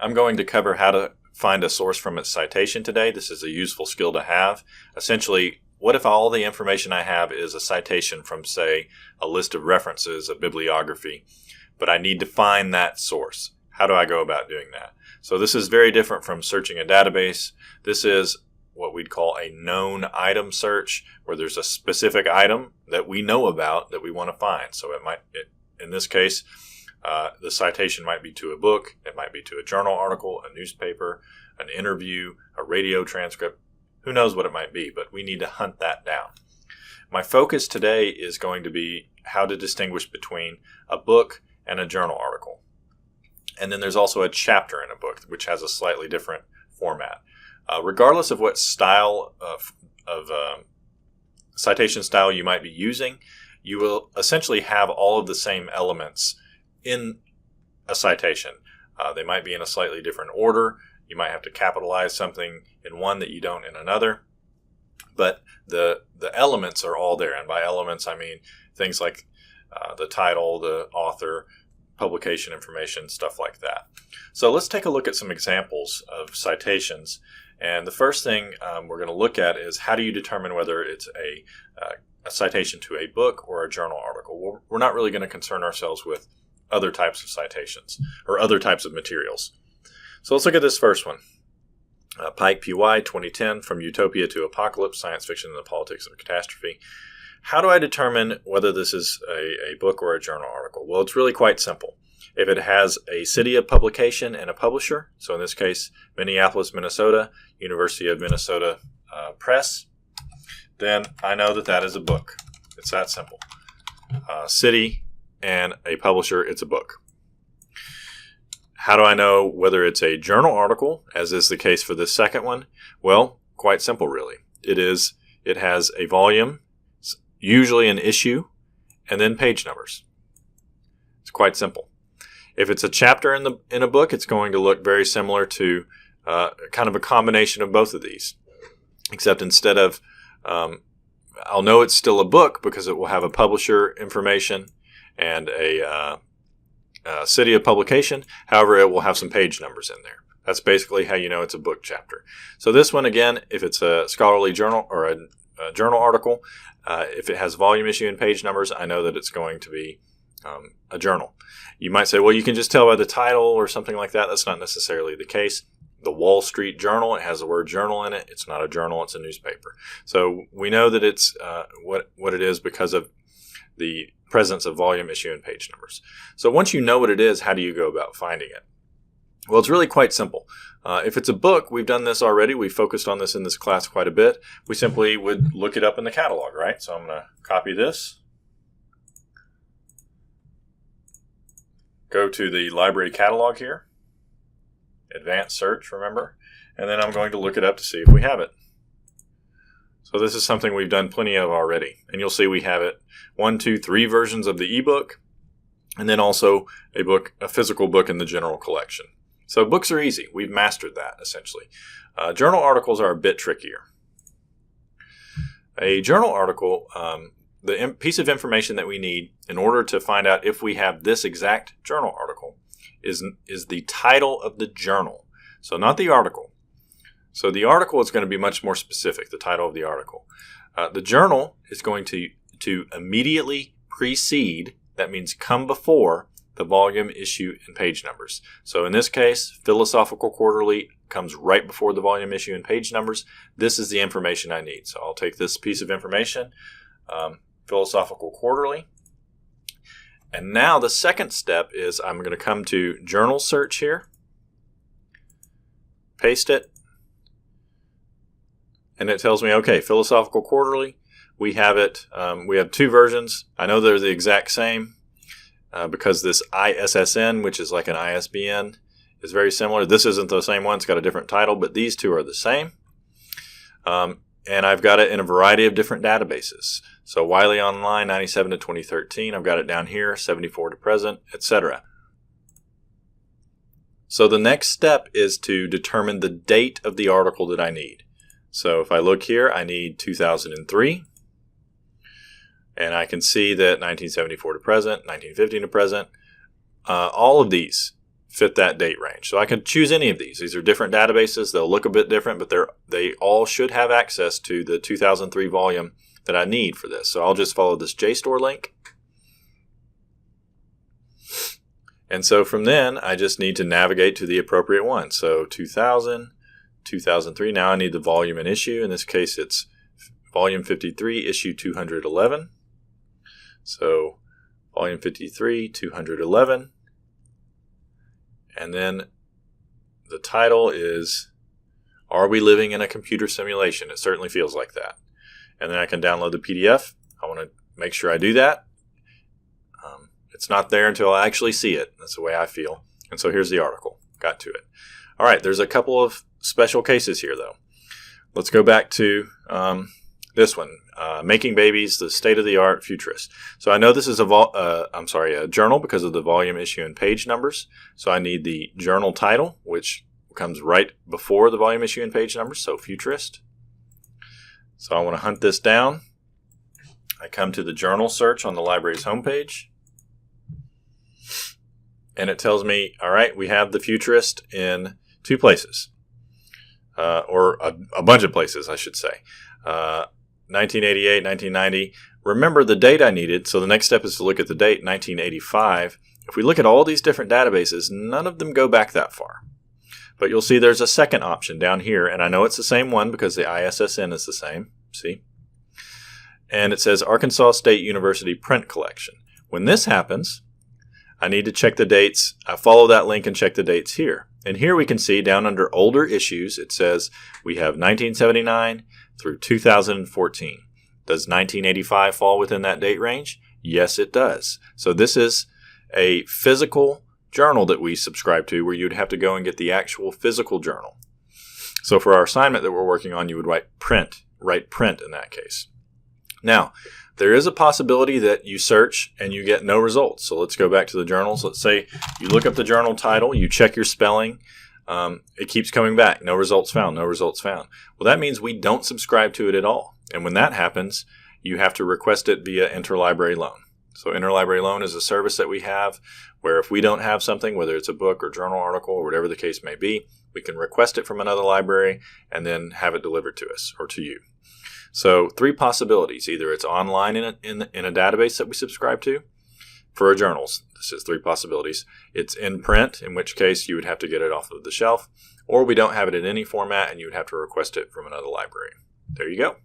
I'm going to cover how to find a source from its citation today. This is a useful skill to have. Essentially, what if all the information I have is a citation from, say, a list of references, a bibliography, but I need to find that source? How do I go about doing that? So this is very different from searching a database. This is what we'd call a known item search, where there's a specific item that we know about that we want to find. So in this case, the citation might be to a book, it might be to a journal article, a newspaper, an interview, a radio transcript. Who knows what it might be, but we need to hunt that down. My focus today is going to be how to distinguish between a book and a journal article. And then there's also a chapter in a book, which has a slightly different format. Regardless of what style of citation style you might be using, you will essentially have all of the same elements in a citation. They might be in a slightly different order. You might have to capitalize something in one that you don't in another. But the elements are all there. And by elements, I mean things like the title, the author, publication information, stuff like that. So let's take a look at some examples of citations. And the first thing we're going to look at is, how do you determine whether it's a citation to a book or a journal article? We're not really going to concern ourselves with other types of citations or other types of materials. So let's look at this first one. Pike, P.Y., 2010, From Utopia to Apocalypse, Science Fiction and the Politics of Catastrophe. How do I determine whether this is a book or a journal article? Well, it's really quite simple. If it has a city of publication and a publisher, so in this case, Minneapolis, Minnesota, University of Minnesota Press, then I know that that is a book. It's that simple. City and a publisher, it's a book. How do I know whether it's a journal article, as is the case for this second one? Well, quite simple, really. It has a volume, usually an issue, and then page numbers. It's quite simple. If it's a chapter in a book, it's going to look very similar to kind of a combination of both of these, except instead of, I'll know it's still a book because it will have a publisher information and a city of publication. However, it will have some page numbers in there. That's basically how you know it's a book chapter. So this one, again, if it's a scholarly journal or a journal article, if it has volume, issue, and page numbers, I know that it's going to be a journal. You might say, well, you can just tell by the title or something like that. That's not necessarily the case. The Wall Street Journal, it has the word journal in it. It's not a journal, it's a newspaper. So we know that it's what it is because of the presence of volume, issue, and page numbers. So once you know what it is, how do you go about finding it? Well, it's really quite simple. If it's a book, we've done this already. We focused on this in this class quite a bit. We simply would look it up in the catalog, right? So I'm going to copy this. Go to the library catalog here. Advanced search, remember? And then I'm going to look it up to see if we have it. So this is something we've done plenty of already. And you'll see we have it 1, 2, 3 versions of the ebook. And then also a physical book in the general collection. So books are easy. We've mastered that, essentially. Journal articles are a bit trickier. A journal article, the piece of information that we need in order to find out if we have this exact journal article is the title of the journal. So not the article. So the article is going to be much more specific, the title of the article. The journal is going to immediately precede, that means come before, the volume, issue, and page numbers. So in this case, Philosophical Quarterly comes right before the volume, issue, and page numbers. This is the information I need. So I'll take this piece of information, Philosophical Quarterly. And now the second step is I'm going to come to Journal Search here, paste it, and it tells me, okay, Philosophical Quarterly, we have it. We have 2 versions. I know they're the exact same because this ISSN, which is like an ISBN, is very similar. This isn't the same one. It's got a different title, but these 2 are the same. And I've got it in a variety of different databases. So Wiley Online, 97 to 2013. I've got it down here, 74 to present, etc. So the next step is to determine the date of the article that I need. So if I look here, I need 2003. And I can see that 1974 to present, 1915 to present, all of these fit that date range. So I could choose any of these. These are different databases. They'll look a bit different, but they all should have access to the 2003 volume that I need for this. So I'll just follow this JSTOR link. And so from then, I just need to navigate to the appropriate one. So 2000, 2003. Now I need the volume and issue. In this case, it's volume 53, issue 211. So volume 53, 211. And then the title is, Are We Living in a Computer Simulation? It certainly feels like that. And then I can download the PDF. I want to make sure I do that. It's not there until I actually see it. That's the way I feel. And so here's the article. Got to it. All right, there's a couple of special cases here, though. Let's go back to this one, Making Babies, the State-of-the-Art Futurist. So I know this is a journal because of the volume, issue, and page numbers. So I need the journal title, which comes right before the volume, issue, and page numbers, so Futurist. So I want to hunt this down. I come to the journal search on the library's homepage. And it tells me, all right, we have the Futurist in 2 places. Or a bunch of places, I should say. 1988, 1990. Remember the date I needed, so the next step is to look at the date, 1985. If we look at all these different databases, none of them go back that far. But you'll see there's a second option down here, and I know it's the same one because the ISSN is the same. See? And it says Arkansas State University Print Collection. When this happens, I need to check the dates. I follow that link and check the dates here. And here we can see down under older issues, it says we have 1979 through 2014. Does 1985 fall within that date range? Yes, it does. So this is a physical journal that we subscribe to where you'd have to go and get the actual physical journal. So for our assignment that we're working on, you would write print in that case. Now, there is a possibility that you search and you get no results. So let's go back to the journals. Let's say you look up the journal title, you check your spelling. It keeps coming back. No results found, no results found. Well, that means we don't subscribe to it at all. And when that happens, you have to request it via interlibrary loan. So interlibrary loan is a service that we have where if we don't have something, whether it's a book or journal article or whatever the case may be, we can request it from another library and then have it delivered to us or to you. So 3 possibilities. Either it's online in a database that we subscribe to. For our journals, this is 3 possibilities. It's in print, in which case you would have to get it off of the shelf, or we don't have it in any format and you would have to request it from another library. There you go.